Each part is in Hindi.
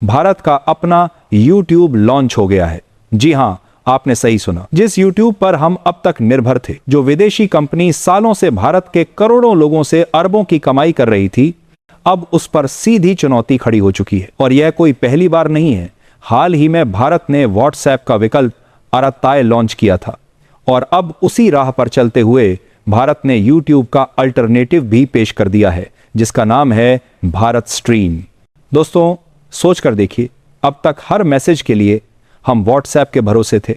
भारत का अपना YouTube लॉन्च हो गया है। जी हां, आपने सही सुना। जिस YouTube पर हम अब तक निर्भर थे, जो विदेशी कंपनी सालों से भारत के करोड़ों लोगं से अरबों की कमाई कर रही थी, अब उस पर सीधी चुनौती खड़ी हो चुकी है। और यह कोई पहली बार नहीं है। हाल ही में भारत ने WhatsApp का विकल्प अराताय लॉन्च किया था और अब उसी राह पर चलते हुए भारत ने YouTube का अल्टरनेटिव भी पेश कर दिया है, जिसका नाम है भारत स्ट्रीम। दोस्तों, सोच कर देखिए, अब तक हर मैसेज के लिए हम WhatsApp के भरोसे थे।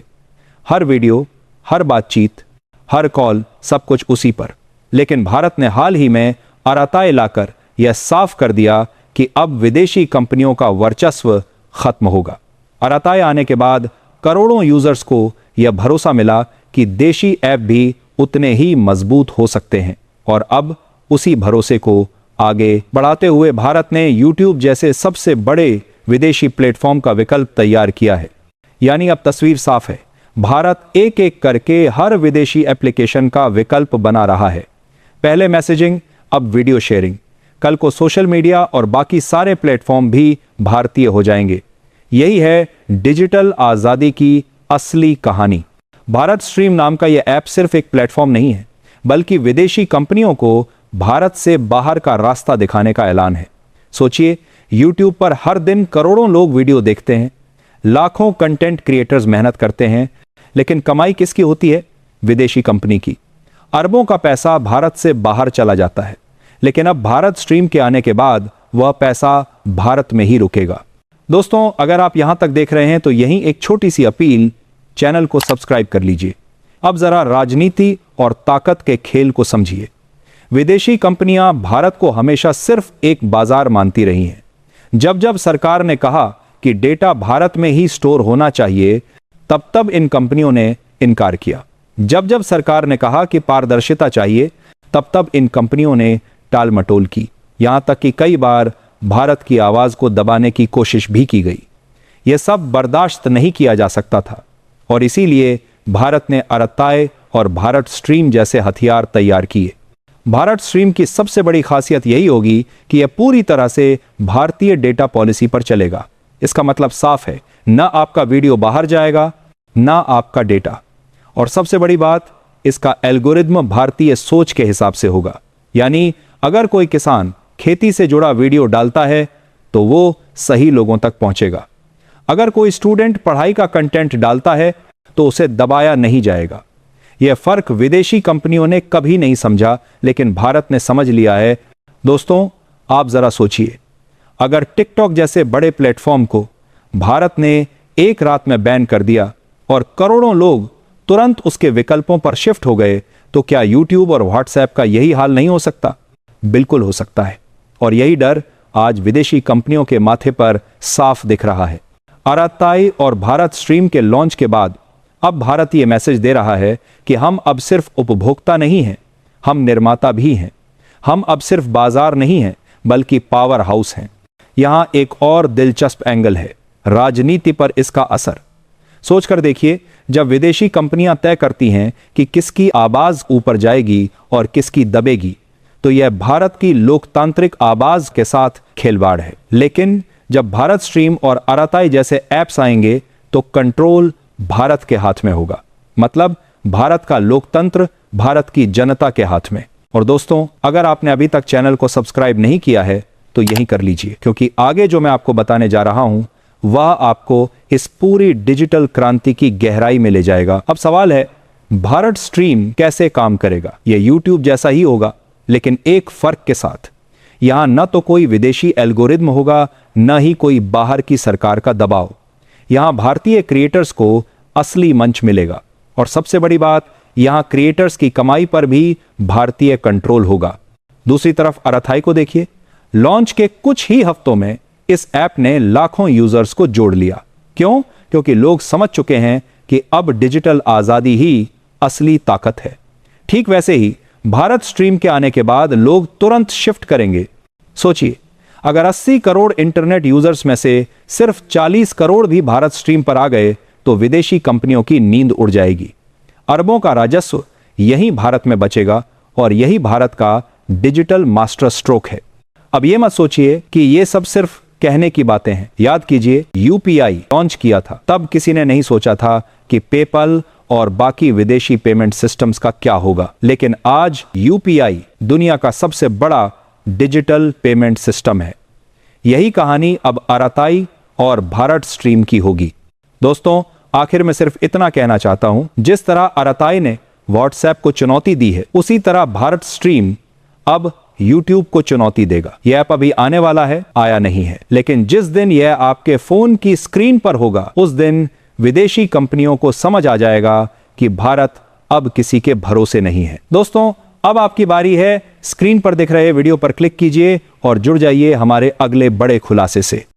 हर वीडियो, हर बातचीत, हर कॉल, सब कुछ उसी पर। लेकिन भारत ने हाल ही में अराताय लाकर यह साफ कर दिया कि अब विदेशी कंपनियों का वर्चस्व खत्म होगा। अराताय आने के बाद करोड़ों यूजर्स को यह भरोसा मिला कि देशी ऐप भी उतने ही मजबूत हो सकते हैं। और अब उसी भरोसे को आगे बढ़ाते हुए भारत ने YouTube जैसे सबसे बड़े विदेशी प्लेटफॉर्म का विकल्प तैयार किया है। यानी अब तस्वीर साफ है, भारत एक एक करके हर विदेशी एप्लीकेशन का विकल्प बना रहा है। पहले मैसेजिंग, अब वीडियो शेयरिंग, कल को सोशल मीडिया और बाकी सारे प्लेटफॉर्म भी भारतीय हो जाएंगे। यही है डिजिटल आजादी की असली कहानी। भारत स्ट्रीम नाम का यह ऐप सिर्फ एक प्लेटफॉर्म नहीं है, बल्कि विदेशी कंपनियों को भारत से बाहर का रास्ता दिखाने का ऐलान है। सोचिए, YouTube पर हर दिन करोड़ों लोग वीडियो देखते हैं, लाखों कंटेंट क्रिएटर्स मेहनत करते हैं, लेकिन कमाई किसकी होती है? विदेशी कंपनी की। अरबों का पैसा भारत से बाहर चला जाता है, लेकिन अब भारत स्ट्रीम के आने के बाद वह पैसा भारत में ही रुकेगा। दोस्तों, अगर आप यहां तक देख रहे हैं तो यही एक छोटी सी अपील, चैनल को सब्सक्राइब कर लीजिए। अब जरा राजनीति और ताकत के खेल को समझिए। विदेशी कंपनियां भारत को हमेशा सिर्फ एक बाजार मानती रही हैं। जब जब सरकार ने कहा कि डेटा भारत में ही स्टोर होना चाहिए, तब तब इन कंपनियों ने इनकार किया। जब जब सरकार ने कहा कि पारदर्शिता चाहिए, तब तब इन कंपनियों ने टाल मटोल की। यहां तक कि कई बार भारत की आवाज को दबाने की कोशिश भी की गई। यह सब बर्दाश्त नहीं किया जा सकता था और इसीलिए भारत ने अराताय और भारत स्ट्रीम जैसे हथियार तैयार किए। भारत स्ट्रीम की सबसे बड़ी खासियत यही होगी कि यह पूरी तरह से भारतीय डेटा पॉलिसी पर चलेगा। इसका मतलब साफ है, ना आपका वीडियो बाहर जाएगा, ना आपका डेटा। और सबसे बड़ी बात, इसका एल्गोरिदम भारतीय सोच के हिसाब से होगा। यानी अगर कोई किसान खेती से जुड़ा वीडियो डालता है तो वो सही लोगों तक पहुंचेगा। अगर कोई स्टूडेंट पढ़ाई का कंटेंट डालता है तो उसे दबाया नहीं जाएगा। यह फर्क विदेशी कंपनियों ने कभी नहीं समझा, लेकिन भारत ने समझ लिया है। दोस्तों, आप जरा सोचिए, अगर टिकटॉक जैसे बड़े प्लेटफॉर्म को भारत ने एक रात में बैन कर दिया और करोड़ों लोग तुरंत उसके विकल्पों पर शिफ्ट हो गए, तो क्या YouTube और WhatsApp का यही हाल नहीं हो सकता? बिल्कुल हो सकता है। और यही डर आज विदेशी कंपनियों के माथे पर साफ दिख रहा है। अराताय और भारत स्ट्रीम के लॉन्च के बाद अब भारत ये मैसेज दे रहा है कि हम अब सिर्फ उपभोक्ता नहीं हैं, हम निर्माता भी हैं। हम अब सिर्फ बाजार नहीं हैं, बल्कि पावर हाउस हैं। यहां एक और दिलचस्प एंगल है, राजनीति पर इसका असर। सोचकर देखिए, जब विदेशी कंपनियां तय करती हैं कि किसकी आवाज ऊपर जाएगी और किसकी दबेगी, तो यह भारत की लोकतांत्रिक आवाज के साथ खिलवाड़ है। लेकिन जब भारत स्ट्रीम और अराताय जैसे ऐप्स आएंगे, तो कंट्रोल भारत के हाथ में होगा। मतलब भारत का लोकतंत्र भारत की जनता के हाथ में। और दोस्तों, अगर आपने अभी तक चैनल को सब्सक्राइब नहीं किया है तो यही कर लीजिए, क्योंकि आगे जो मैं आपको बताने जा रहा हूं वह आपको इस पूरी डिजिटल क्रांति की गहराई में ले जाएगा। अब सवाल है, भारत स्ट्रीम कैसे काम करेगा? यह YouTube जैसा ही होगा, लेकिन एक फर्क के साथ। यहां न तो कोई विदेशी एल्गोरिदम होगा, न ही कोई बाहर की सरकार का दबाव। यहां भारतीय क्रिएटर्स को असली मंच मिलेगा। और सबसे बड़ी बात, यहां क्रिएटर्स की कमाई पर भी भारतीय कंट्रोल होगा। दूसरी तरफ अराताय को देखिए, लॉन्च के कुछ ही हफ्तों में इस ऐप ने लाखों यूजर्स को जोड़ लिया। क्यों? क्योंकि लोग समझ चुके हैं कि अब डिजिटल आजादी ही असली ताकत है। ठीक वैसे ही भारत स्ट्रीम के आने के बाद लोग तुरंत शिफ्ट करेंगे। सोचिए, अगर 80 करोड़ इंटरनेट यूजर्स में से सिर्फ 40 करोड़ भी भारत स्ट्रीम पर आ गए, तो विदेशी कंपनियों की नींद उड़ जाएगी। अरबों का राजस्व यही भारत में बचेगा और यही भारत का डिजिटल मास्टर स्ट्रोक है। अब यह मत सोचिए कि यह सब सिर्फ कहने की बातें हैं। याद कीजिए, यूपीआई लॉन्च किया था तब किसी ने नहीं सोचा था कि पेपल और बाकी विदेशी पेमेंट सिस्टम्स का क्या होगा, लेकिन आज यूपीआई दुनिया का सबसे बड़ा डिजिटल पेमेंट सिस्टम है। यही कहानी अब अराताई और भारत स्ट्रीम की होगी। दोस्तों, आखिर में सिर्फ इतना कहना चाहता हूं, जिस तरह अराताई ने व्हाट्सएप को चुनौती दी है, उसी तरह भारत स्ट्रीम अब यूट्यूब को चुनौती देगा। यह ऐप अभी आने वाला है, आया नहीं है, लेकिन जिस दिन यह आपके फोन की स्क्रीन पर होगा, उस दिन विदेशी कंपनियों को समझ आ जाएगा कि भारत अब किसी के भरोसे नहीं है। दोस्तों, अब आपकी बारी है। स्क्रीन पर दिख रहे वीडियो पर क्लिक कीजिए और जुड़ जाइए हमारे अगले बड़े खुलासे से।